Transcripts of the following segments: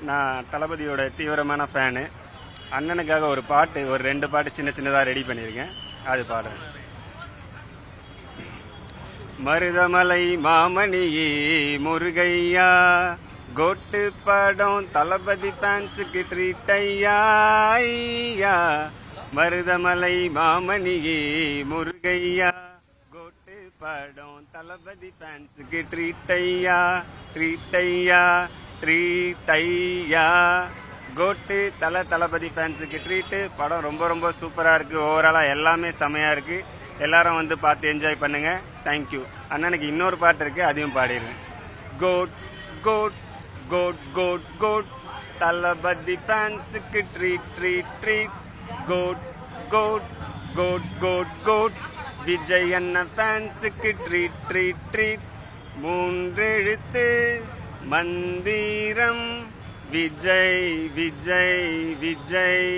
நான் தளபதியோட தீவிரமான ஃபேனு. அண்ணனுக்காக ஒரு பாட்டு, ஒரு 2 பாட்டு சின்ன சின்னதாக ரெடி பண்ணியிருக்கேன், அது பாடுறேன். மருதமலை மாமணியே முருகையா, கோட்டு படம் தளபதி ஃபேன்ஸுக்கு ட்ரீட் ஐயா. மருதமலை மாமணியே முருகையா, கோட்டு படம் தளபதி ஃபேன்ஸுக்கு ட்ரீட் ஐயா. ட்ரீட் ஐயா. கோட்டு தளபதி ஃபேன்ஸுக்கு ட்ரீட்டு. படம் ரொம்ப ரொம்ப சூப்பராக இருக்குது. ஓவராலாக எல்லாமே செமையாக இருக்குது. எல்லாரும் வந்து பார்த்து என்ஜாய் பண்ணுங்க. தேங்க்யூ. அண்ணனுக்கு இன்னொரு பாட்டு இருக்கு, அதையும் பாடிடுறேன். Goat goat goat goat goat Thalapathy ஃபேன்ஸுக்கு treat. Goat goat goat goat goat Vijay அண்ணன் ஃபேன்ஸுக்கு ட்ரீட். 3 எழுத்து மந்திரம் விஜய் விஜய் விஜய்.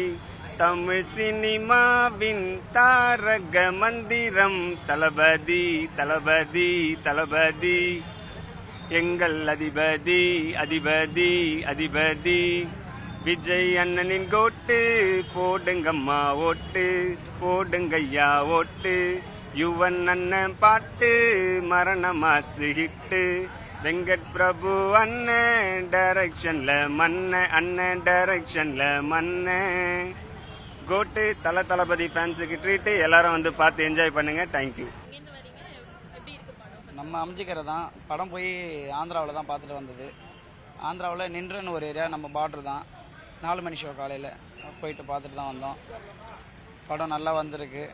தமிழ் சினிமாவின் தாரக மந்திரம் தளபதி தளபதி தளபதி. எங்கள் அதிபதி அதிபதி அதிபதி. விஜய் அண்ணனின் கோட்டு போடுங்கம்மா ஓட்டு, போடுங்கய்யா ஓட்டு. யுவன் அண்ணன் பாட்டு மரண மாசு ஹிட்டு. வெங்கட் பிரபு அண்ணன் டைரக்ஷன்ல அண்ணன் டைரக்ஷன்ல கோட்டு தளபதி ஃபேன்ஸுக்கு ட்ரீட். எல்லாரும் வந்து பார்த்து என்ஜாய் பண்ணுங்க. தேங்க்யூ. நம்ம அமைச்சிக்கிற தான் படம் போய் ஆந்திராவில் தான் பார்த்துட்டு வந்தது. ஆந்திராவில் நின்றுன்னு ஒரு ஏரியா, நம்ம பார்டர் தான். 4 மணி ஷோ காலையில் போயிட்டு பார்த்துட்டு தான் வந்தோம். படம் நல்லா வந்திருக்கு.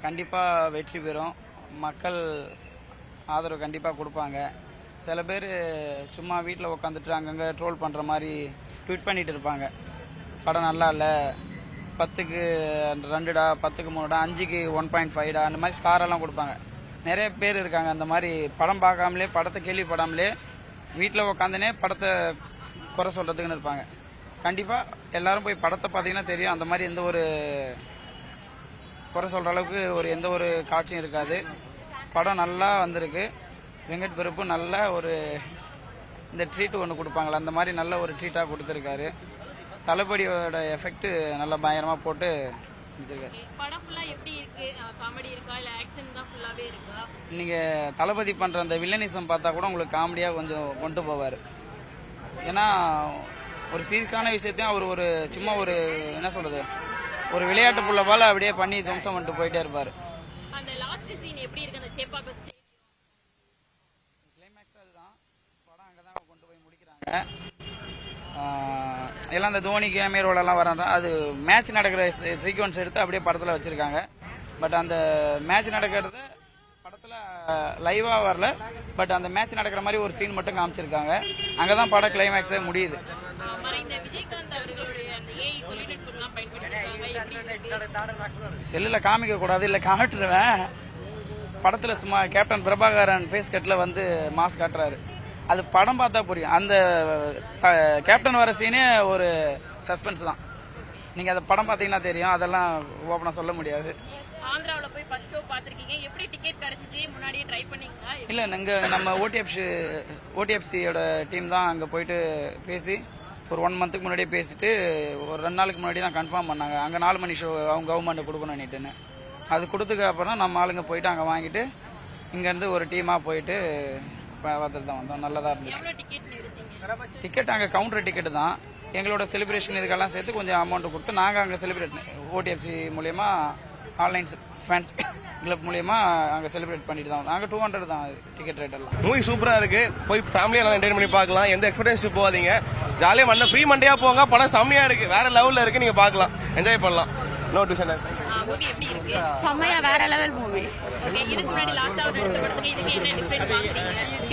கண்டிப்பாக வெற்றி பெறும். மக்கள் ஆதரவு கண்டிப்பாக கொடுப்பாங்க. சில பேர் சும்மா வீட்டில் உட்காந்துட்டு அங்கங்கே ட்ரோல் பண்ணுற மாதிரி ட்வீட் பண்ணிட்டு இருப்பாங்க. படம் நல்லா இல்லை, 10க்கு 2டா, 10க்கு 3டா, 5க்கு 1.5டா, அந்த மாதிரி ஸ்டாரெல்லாம் கொடுப்பாங்க. நிறைய பேர் இருக்காங்க அந்த மாதிரி. படம் பார்க்காமலே, படத்தை கேள்விப்படாமலே வீட்டில் உட்காந்துனே படத்தை குறை சொல்கிறதுக்குன்னு இருப்பாங்க. கண்டிப்பாக எல்லாரும் போய் படத்தை பார்த்தீங்கன்னா தெரியும், அந்த மாதிரி எந்த ஒரு குறை சொல்கிற அளவுக்கு எந்த ஒரு காட்சியும் இருக்காது. படம் நல்லா வந்திருக்கு. வெங்கட் பிரபு நல்ல ஒரு இந்த ட்ரீட் ஒன்று கொடுப்பாங்களா, அந்த மாதிரி நல்ல ஒரு ட்ரீட்டாக கொடுத்துருக்காரு. தளபதியோட எஃபெக்ட் நல்லா பயங்கரமாக போட்டு நீங்கள் தளபதி பண்ணுற அந்த வில்லனிசம் பார்த்தா கூட உங்களுக்கு காமெடியாக கொஞ்சம் கொண்டு போவார். ஏன்னா ஒரு சீரியஸான விஷயத்தையும் அவர் ஒரு சும்மா ஒரு என்ன சொல்றது, ஒரு விளையாட்டு புள்ள போல அப்படியே பண்ணி துவம்சம் பண்ணிட்டு போயிட்டே இருப்பாரு. கிளைமேக்ஸ் அதுதான். படம் அங்கதான் கொண்டு போய் முடிக்கிறாங்க. எல்லாம் அந்த தோனி கேமரோட எல்லாம் வராங்க. அது மேட்ச் நடக்கிற சீக்வன்ஸ் எடுத்து அப்படியே படத்துல வச்சிருக்காங்க. பட் அந்த மேட்ச் நடக்கிறது படத்துல லைவா வரல. பட் அந்த மேட்ச் நடக்கிற மாதிரி ஒரு சீன் மட்டும் காமிச்சிருக்காங்க. அங்கதான் படம் கிளைமேக்ஸே முடியுது. செல்லுல காமிக்க கூடாது, இல்ல காட்டுருவேன். படத்துல சும்மா கேப்டன் பிரபாகரன் ஃபேஸ் கட்ல வந்து மாஸ் காட்டுறாரு. அது படம் பார்த்தா புரியும். அந்த கேப்டன் வர சீனே ஒரு சஸ்பென்ஸ் தான். நீங்க அந்த படம் பாத்தீங்கன்னா தெரியும். அதெல்லாம் ஓபனா சொல்ல முடியாது. இல்ல நம்ம ஓடிஎஃப்சியோட டீம் தான் அங்க போயிட்டு பேசி ஒரு 1 மந்த்துக்கு முன்னாடியே பேசிட்டு ஒரு 2 நாளுக்கு முன்னாடி தான் கன்ஃபார்ம் பண்ணாங்க. அங்க 4 மணி ஷோ அவங்க கவர்மெண்ட் கொடுக்கணும்னுட்டுன்னு. அது கொடுத்துக்கு அப்புறம் நம்ம ஆளுங்க போயிட்டு அங்க வாங்கிட்டு இங்க இருந்து ஒரு டீமா போயிட்டு பார்த்துட்டு தான் வந்தோம். நல்லதா இருந்துச்சு. டிக்கெட் அங்கே கவுண்டர் டிக்கெட் தான். எங்களோட செலிப்ரேஷன் இதுக்கெல்லாம் சேர்த்து கொஞ்சம் அமௌண்ட் கொடுத்து நாங்கள் அங்கே செலிப்ரேட் ஓடிஎஃப்சி மூலியமா ஆன்லைன் ஃபேன்ஸ் கிளப் மூலியமா அங்கே செலிப்ரேட் பண்ணிட்டு தான். நாங்கள் 200 தான் டிக்கெட் ரேட் எல்லாம். மூவி சூப்பராக இருக்கு. போய் ஃபேமிலியாக எல்லாம் என்டர்டைன் பண்ணி பார்க்கலாம். எந்த எக்ஸ்பெக்டேஷன் போகாதீங்க. ஜாலியாக மண்ண ஃப்ரீ மண்டேயா போங்க. படம் செம்மையா இருக்கு, வேற லெவலில் இருக்கு. நீங்க பார்க்கலாம், என்ஜாய் பண்ணலாம். No tuition. செம்மையா வேற லெவல் மூவி.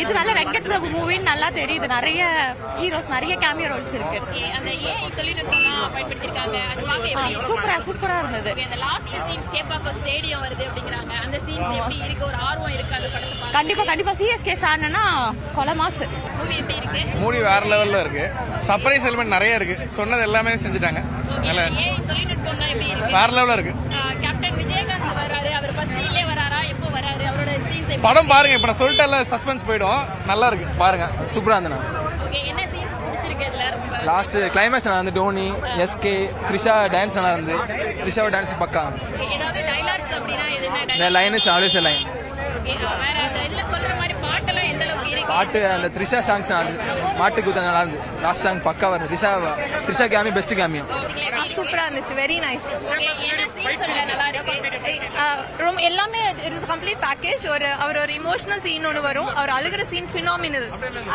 இது நல்ல வெங்கட் பிரபு மூவின்னு நல்லா தெரியுது. நிறைய ஹீரோஸ், நிறைய கேமியோ ரோல்ஸ் இருக்கு. சூப்பரா இருந்தது. கண்டிப்பா சிஎஸ்கே ஃபேன்னா கொலை மாசு. மூவி வேற லெவல்ல இருக்கு. சர்ப்ரைஸ் எலிமெண்ட் நிறைய இருக்கு. சொன்னது எல்லாமே செஞ்சுட்டாங்க. வேற லெவல்ல இருக்கு. படம் பாருங்க. இப்ப நான் சொல்லிட்டேன்ல, சஸ்பென்ஸ் போயிடும். நல்லா இருக்கு, பாருங்க. சூப்பரா இருந்தேன். லாஸ்ட் கிளைமேக்ஸ் நல்லா இருந்து. டோனி, எஸ்கே, த்ரிஷா டான்ஸ் நல்லா இருந்து. த்ரிஷாவோட டான்ஸ் பக்கா. ஏதாவது டைலாக்ஸ் அப்படினா எதுனா இந்த லைன் இஸ் ஆல்வேஸ் லைன். வேற இதுல சொல்ற மாதிரி பாட்டெல்லாம் எந்த அளவுக்கு இருக்கு? பாட்டு அந்த த்ரிஷா சாங்ஸ் மாட்டுக்கு ஊத்த நல்லா இருந்து. லாஸ்ட் சாங் பக்கா வருது. த்ரிஷா கேமி பெஸ்ட் கேமியும். சூப்பரா இருந்துச்சு. Very nice. என்ன சீன்ஸ் நல்லா இருக்கு? ரொம்ப எல்லாமே இட் இஸ் கம்ப்ளீட் பேக்கேஜ். அவர் ஒரு இமோஷனல் சீன் ஒன்று வரும். அவர் அழுகிற scene phenomenal.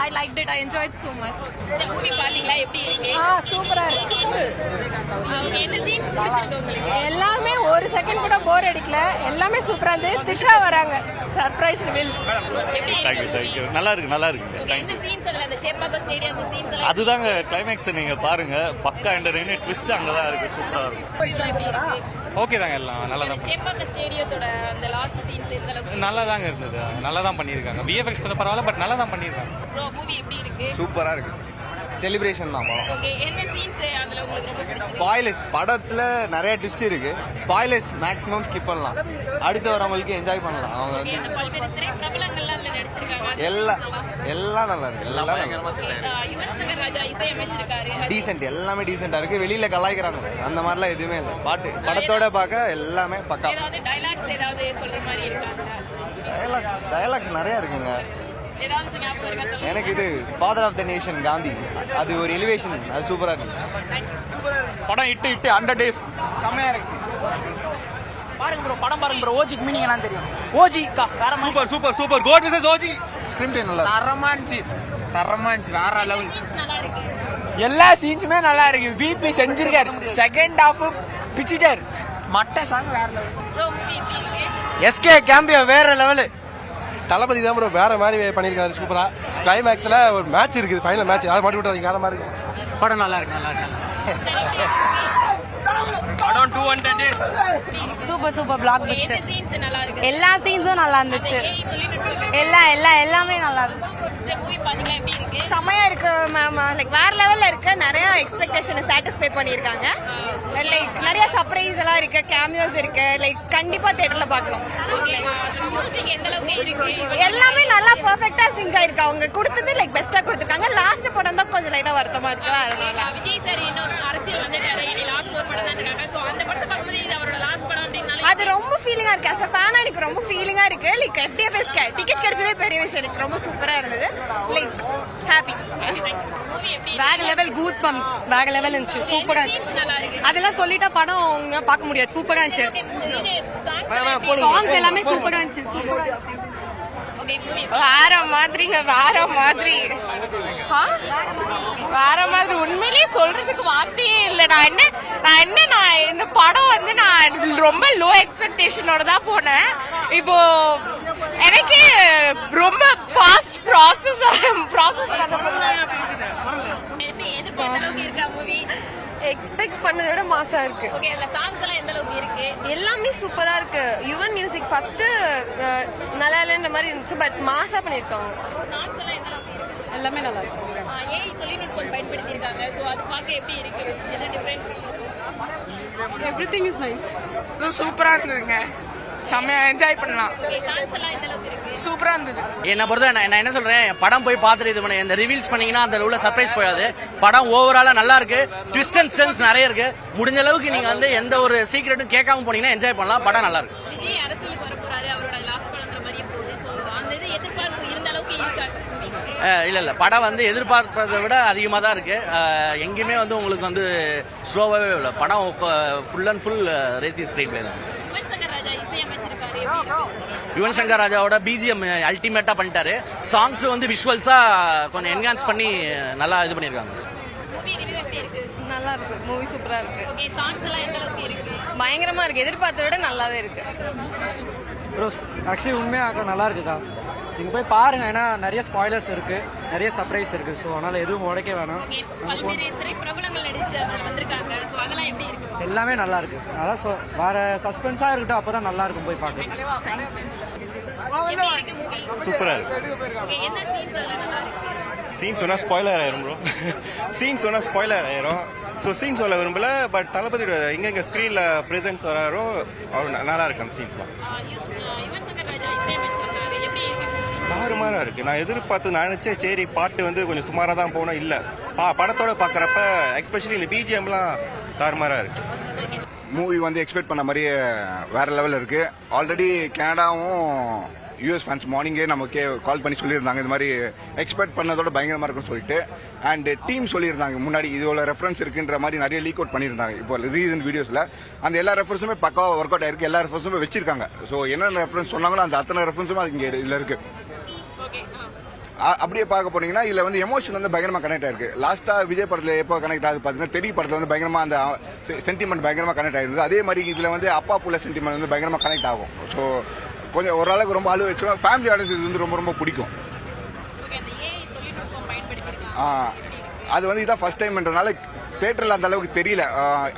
I like it. I enjoyed so much. இந்த மூவி பாத்தீங்களா எப்படி இருக்கு? சூப்பரா இருக்கு. என்ன சீன்ஸ் பிடிச்சிருக்கு உங்களுக்கு? எல்லாமே ஒரு செகண்ட் கூட போர் அடிக்கல. எல்லாமே சூப்பரா இருந்து. த்ரிஷா வராங்க. Surprise reveal. தேங்க்யூ. நல்லா இருக்கு. என்ன சீன்ஸ் அதுல அந்த சேப்பாக்கம் ஸ்டேடியம் அந்த சீன்ஸ் எல்லாம் அதுதாங்க கிளைமேக்ஸ், நீங்க பாருங்க. பக்கா என்டர்டெய்னர் ட்விஸ்ட் அங்கதான் இருக்கு. சூப்பரா இருக்கும். எப்படி இருக்கு? ஓகே தாங்க, எல்லாம் நல்லா தான் சேப்பாக்கம் ஸ்டேடியத்தோட அந்த லாஸ்ட் சீன்ஸ் எந்த அளவுக்கு? நல்லா தாங்க இருந்தது. நல்லா தான் பண்ணியிருக்காங்க. விஎஃப்எக்ஸ் கொஞ்சம் பரவாயில்ல, பட் நல்லா தான் பண்ணியிருக்காங்க. ப்ரோ மூவி எப்படி இருக்கு? சூப்பரா இருக்கு. செலிப்ரேஷன் தான் படம். ஓகே, என்ன சீன்ஸ் அதுல உங்களுக்கு ரொம்ப பிடிச்சிருக்கு? ஸ்பாய்லர்ஸ் படத்துல நிறைய ட்விஸ்ட் இருக்கு. ஸ்பாய்லர்ஸ் மேக்ஸிமம் ஸ்கிப் பண்ணலாம். அடுத்து வரவங்களுக்கு என்ஜாய் பண்ணலாம். அவங்க வந்து இந்த பல்வேறு திரைப்பிரபலங்கள்லாம் அதுல நடிச்சிருக்காங்க. எல்லாம் நல்லா இருக்கு. எல்லாம் நல்லா யுவன் சங்கர் ராஜா இசையமைச்சிருக்காரு. டீசென்ட். எல்லாமே டீசென்டா இருக்கு. வெளியில கலாய்க்கிறாங்க அந்த மாதிரிலாம் எதுவுமே இல்லை. பாட்டு படத்தோட பார்க்க எல்லாமே பக்கா. ஏதாவது டைலாக்ஸ் ஏதாவது சொல்ற மாதிரி இருக்காங்க? டயலாக்ஸ் நிறைய இருக்குங்க. ஏதாவது ஞாபகம் இருக்கா? சொல்லுங்க. எனக்கு இது father of the nation Gandhi, அது ஒரு எலிவேஷன். அது சூப்பரா இருந்துச்சு. படம் இட்டு 100 days செமையா இருக்கு. பாருங்க ப்ரோ, படம் பாருங்க ப்ரோ. ஓஜிக்கு மீனிங் என்னன்னு தெரியும்? ஓஜி வேற சூப்பர் கோட் விசஸ் ஓஜி. ஸ்கிரிப்ட் நல்லா தரமா இருந்துச்சு. வேற லெவல். நல்லா இருக்கு. எல்லா சீன்ஸுமே நல்லா இருக்கு. பிபி செஞ்சிருக்காரு. செகண்ட் ஹாஃப் பிச்சிட்டாரு. மட்ட சாங் வேற லெவல். ப்ரோ மூவி எப்படி இருக்கு? எஸ்கே கேம்பியோ வேற லெவல். தளபதி தான் ப்ரோ வேற மாதிரி பண்ணியிருக்காரு. சூப்பரா. கிளைமேக்ஸ்ல ஒரு மேட்ச் இருக்குது, ஃபைனல் மேட்ச். அதை மாட்டி விட்டாங்க. வேற மாதிரி இருக்கு. படம் நல்லா இருக்கு. படம் 200 days. சூப்பர் பிளாக் என்ன பஸ்டர். சீன்ஸ் நல்லா இருக்கு? எல்லா சீன்ஸும் நல்லா இருந்துச்சு. எல்லாமே நல்லா இருந்துச்சு. இந்த மூவி பாத்தீங்களா எப்படி இருக்கு? செமையா இருக்கு மேம். லைக் வேற லெவல்ல இருக்கு. நிறைய எக்ஸ்பெக்டேஷனை சாட்டிஸ்ஃபை பண்ணிருக்காங்க. லைக் நிறைய சர்ப்ரைஸ் எல்லாம் இருக்கு. கேமியோஸ் இருக்கு. லைக் கண்டிப்பா தியேட்டர்ல பார்க்கலாம். மியூசிக் எந்த அளவுக்கு இருக்கு? எல்லாமே நல்லா பெர்ஃபெக்ட்டா சிங்க் ஆயிருக்கு. அவங்க கொடுத்தது லைக் பெஸ்டா கொடுத்துருக்காங்க. லாஸ்ட் படம் தான் கொஞ்சம் லைட்டா வருத்தமா இருக்கு. விஜய் சார் இன்னும் அரசியல் வந்துட்டாரு. இனி லாஸ்ட் ஒரு படம் தான் இருக்காங்க. சோ அந்த படத்தை பார்க்கும்போது இது அவரோட லாஸ்ட் படம் அப்படினால அது ரொம்ப ஃபீலிங்கா இருக்கு. அஸ் ஃபேனா எனக்கு ரொம்ப ஃபீலிங்கா இருக்கு. லைக் எஃப்டிஎஃப்எஸ் டிக்கெட் கிடைச்சதே பெரிய விஷயம். எனக்கு ரொம்ப சூப்பரா இருந்தது. Like happy. மூவி எப்படி வேற லெவல். கூஸ் பம்ப்ஸ் வேற லெவல் இருந்துச்சு. சூப்பரா இருந்துச்சு. நல்லா இருக்கு? அதெல்லாம் சொல்லிட்டா படம் பார்க்க முடியாது. சூப்பரா இருந்துச்சு. சாங்ஸ் எல்லாமே சூப்பரா இருந்துச்சு. ஓகே மூவி வேற மாதிரிங்க. வேற மாதிரி உண்மையிலேயே சொல்றதுக்கு வார்த்தையே இல்லை. நான் இந்த படம் வந்து நான் ரொம்ப லோ எக்ஸ்பெக்டேஷனோட தான் போனேன். இப்போ எனக்கு ரொம்ப ஃபாஸ்ட் ப்ராசஸ் எதிர்பார்த்த அளவுக்கு இருக்கா மூவி? எக்ஸ்பெக்ட் பண்ணதை விட மாசா இருக்கு. ஓகே, அதுல சாங்ஸ் எல்லாம் எந்த அளவுக்கு இருக்கு? எல்லாமே சூப்பரா இருக்கு. யுவன் மியூசிக் ஃபர்ஸ்ட் நல்லா இல்லைன்ற மாதிரி இருந்துச்சு. பட் மாசா பண்ணிருக்காங்க. சாங்ஸ் எல்லாம் எந்த அளவுக்கு இருக்கு? எல்லாமே நல்லா இருக்கு. ஏஐ தொழில்நுட்பம் பயன்படுத்தி இருக்காங்க. சோ அது பார்க்க எப்படி இருக்கு? என்ன டிஃபரெண்ட்? Everything is nice. சூப்பரா இருந்ததுங்க. செம்மையா என்ஜாய் பண்ணலாம். ஓகே, சாங்ஸ் எல்லாம் எந்த அளவுக்கு இருக்கு? சூப்பரா இருந்தது. என்ன பொறுத்த நான் என்ன சொல்றேன், படம் போய் பார்த்துட்டு இது பண்ண இந்த ரிவீல்ஸ் பண்ணீங்கன்னா அந்த உள்ள சர்ப்ரைஸ் போயாது. படம் ஓவராலா நல்லா இருக்கு. ட்விஸ்ட் அண்ட் டர்ன்ஸ் நிறைய இருக்கு. முடிஞ்ச அளவுக்கு நீங்க வந்து எந்த ஒரு சீக்ரெட்டும் கேட்காம போனீங்கன்னா என்ஜாய் பண்ணலாம். படம் நல்லா இருக்கு. விஜய் அரசியலுக்கு வர போறாரு. அவரோட லாஸ்ட் படங்கிற மாதிரி போகுது. சோ அந்த இது எதிர்பார்ப்பு இருந்த அளவுக்கு இருக்கா மூவி? இல்ல படம் வந்து எதிர்பார்ப்பதை விட அதிகமாக தான் இருக்கு. எங்கேயுமே வந்து உங்களுக்கு வந்து ஸ்லோவாகவே இல்லை. படம் full and full racy screenplay தான். யுவன் சங்கர் ராஜா இசையமைச்சிருக்காரு. எப்படி இருக்கு? யுவன் சங்கர் ராஜாவோட பிஜிஎம் அல்டிமேட்டா பண்ணிட்டாரு. சாங்ஸ் வந்து விஷுவல்ஸா கொஞ்சம் என்ஹான்ஸ் பண்ணி நல்லா இது பண்ணிருக்காங்க. மூவி ரிவ்யூ எப்படி இருக்கு? நல்லா இருக்கு. மூவி சூப்பரா இருக்கு. ஓகே, சாங்ஸ் எல்லாம் எந்த அளவுக்கு இருக்கு? பயங்கரமா இருக்கு. எதிர்பார்த்ததை விட நல்லாவே இருக்கு. ஆக்சுவலி உண்மையாக நல்லா இருக்குக்கா. நீங்கள் போய் பாருங்க. ஏன்னா நிறைய ஸ்பாய்லர்ஸ் இருக்கு, நிறைய சர்ப்ரைஸ் இருக்கு. ஸோ அதனால எதுவும் உடைக்க வேணாம். ஓகே, பல்வேறு திரைப்பிரபலங்கள் நடிச்சு அதுல வந்திருக்காங்க. சோ அதெல்லாம் எப்படி இருக்கு? எல்லாமே நல்லா இருக்கு. அதான் வேற சஸ்பென்ஸாக இருக்கட்டும், அப்பதான் நல்லா இருக்கும் போய் பார்க்க. எப்படி இருக்கு மூவி? சூப்பரா இருக்கு. ஓகே, என்ன சீன்ஸ் எல்லாம் நல்லா இருக்கு? சீன் சொன்னா ஸ்பாய்லர் ஆயிரும் ப்ரோ. சீன் சொன்னா ஸ்பாய்லர் ஆயிரும். ஸோ சீன் சொல்ல விரும்பல. பட் தளபதியோட எங்கெங்க ஸ்க்ரீன்ல பிரசன்ஸ் வராரோ அவர் நல்லா இருக்கு. அந்த சீன்ஸ்லாம் யுவன் சங்கர் ராஜா இசையமைச்சிருக்காரு. எப்படி இருக்கு? மாறா இருக்கு. நான் எதிர்பார்த்து நினைச்சேன் சரி பாட்டு வந்து கொஞ்சம் சுமாரா தான் போனோம். இல்ல படத்தோட பார்க்குறப்ப எஸ்பெஷலி இந்த பிஜிஎம்லாம் தாறுமாறாக இருக்கு. மூவி வந்து எக்ஸ்பெக்ட் பண்ண மாதிரியே வேற லெவலில் இருக்கு. ஆல்ரெடி கனடாவும் யூஎஸ் ஃபேன்ஸ் மார்னிங்கே நமக்கு கால் பண்ணி சொல்லியிருந்தாங்க இந்த மாதிரி எக்ஸ்பெக்ட் பண்ணதோட பயங்கரமாக இருக்குன்னு சொல்லிட்டு. அண்ட் டீம் சொல்லியிருந்தாங்க முன்னாடி இதோட ரெஃபரன்ஸ் இருக்குன்ற மாதிரி நிறைய லீக் அவுட் பண்ணியிருந்தாங்க. இப்போ ரீசன்ட் வீடியோஸில் அந்த எல்லா ரெஃபரன்ஸுமே பக்காவாக ஒர்க் அவுட் ஆயிருக்கு. எல்லா ரெஃபரன்ஸுமே வச்சிருக்காங்க. ஸோ என்னென்ன ரெஃபரன்ஸ் சொன்னாங்களோ அந்த அத்தனை ரெஃபரன்ஸுமே இங்கே இதில் இருக்கு. அப்படியே பார்க்க போனீங்கன்னா இதுல வந்து எமோஷன் வந்து பயங்கரமா கனெக்ட் ஆயிருக்கு. லாஸ்டா விஜய் படத்துல எப்போ கனெக்ட் ஆகுது பாத்தீங்கன்னா தெரி படத்துல வந்து பயங்கரமா அந்த சென்டிமெண்ட் பயங்கரமா கனெக்ட் ஆயிருந்தது. அதே மாதிரி இதுல வந்து அப்பா புள்ள சென்டிமெண்ட் வந்து பயங்கரமா கனெக்ட் ஆகும். ஸோ கொஞ்சம் ஓரளவுக்கு ரொம்ப அழுவ வச்சிடும். ஃபேமிலி ஆடியன்ஸ் இது வந்து ரொம்ப ரொம்ப பிடிக்கும். அது வந்து இதான் ஃபர்ஸ்ட் டைம்ன்றதுனால தியேட்டர்ல அந்த அளவுக்கு தெரியல.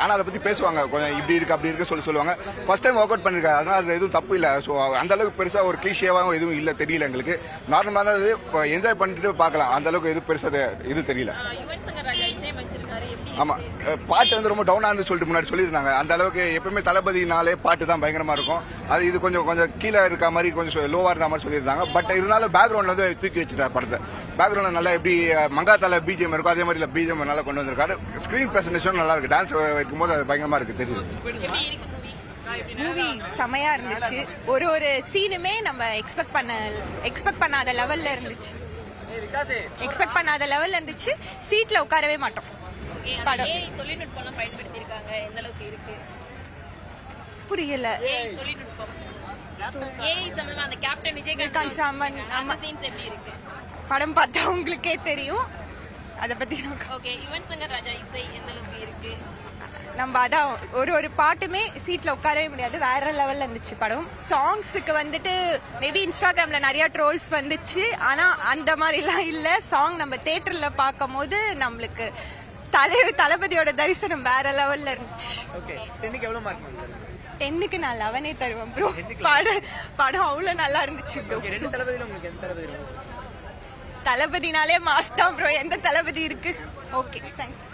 ஆனா அதை பத்தி பேசுவாங்க, கொஞ்சம் இப்படி இருக்கு அப்படி இருக்கு சொல்லுவாங்க. ஃபர்ஸ்ட் டைம் ஒர்க் அவுட் பண்ணிருக்காரு, அதனால அது எதுவும் தப்பு இல்லை. ஸோ அந்த அளவுக்கு பெருசா ஒரு கிளீஷேவாகவும் எதுவும் இல்லை, தெரியல எங்களுக்கு. நார்மலா தான் என்ஜாய் பண்ணிட்டு பார்க்கலாம். அந்த அளவுக்கு எதுவும் பெருசா இது தெரியல. ஆமா, பாட்டு வந்து ரொம்ப டவுனா இருந்து சொல்லிட்டு முன்னாடி சொல்லியிருந்தாங்க. அந்த அளவுக்கு எப்பவுமே தளபதினாலே பாட்டு தான் பயங்கரமா இருக்கும். அது இது கொஞ்சம் கீழே இருக்க மாதிரி கொஞ்சம் லோவா இருந்த மாதிரி சொல்லியிருந்தாங்க. பட் இருந்தாலும் பேக்ரவுண்ட்ல வந்து தூக்கி வச்சுட்டார் படத்தை. பேக்ரவுண்ட்ல நல்லா எப்படி மங்காத்தால பிஜிஎம் இருக்கும் அதே மாதிரி பிஜிஎம் நல்லா கொண்டு வந்திருக்காரு. ஸ்கிரீன் பிரசன்டேஷன் நல்லா இருக்கு. டான்ஸ் வைக்கும்போது அது பயங்கரமா இருக்கு, தெரியுது. மூவி செமையா இருந்துச்சு. ஒரு சீனுமே நம்ம எக்ஸ்பெக்ட் பண்ணாத லெவல்ல இருந்துச்சு. சீட்ல உட்காரவே மாட்டோம். தொழில்நுட்பம் பயன்படுத்தியிருக்காங்க, எந்த அளவுக்கு இருக்கு புரியல. தொழில்நுட்பம் ஏஐ சம்பந்தமா அந்த கேப்டன் விஜயகாந்த் சீன்ஸ் எப்படி இருக்கு? படம் பார்த்தா உங்களுக்கே தெரியும். அத பத்தி ஓகே. யுவன் சங்கர் ராஜா இசை எந்த அளவுக்கு இருக்கு? நம்ம அதான் ஒரு பாட்டுமே சீட்ல உட்காரவே முடியாது. வேற லெவல்ல இருந்துச்சு படம். சாங்ஸுக்கு வந்துட்டு மேபி இன்ஸ்டாகிராம்ல நிறைய ட்ரோல்ஸ் வந்துச்சு. ஆனா அந்த மாதிரிலாம் இல்ல. சாங் நம்ம தியேட்டர்ல பார்க்கும் போது நம்மளுக்கு தளபதியோட தரிசனம் வேற லெவல்ல இருந்துச்சு. 10க்கு நான் 11 தருவேன் ப்ரோ. படம் அவ்வளவு நல்லா இருந்துச்சு ப்ரோ. தளபதினாலே மாஸ் தான் ப்ரோ. எந்த தளபதி இருக்கு? Okay, thanks.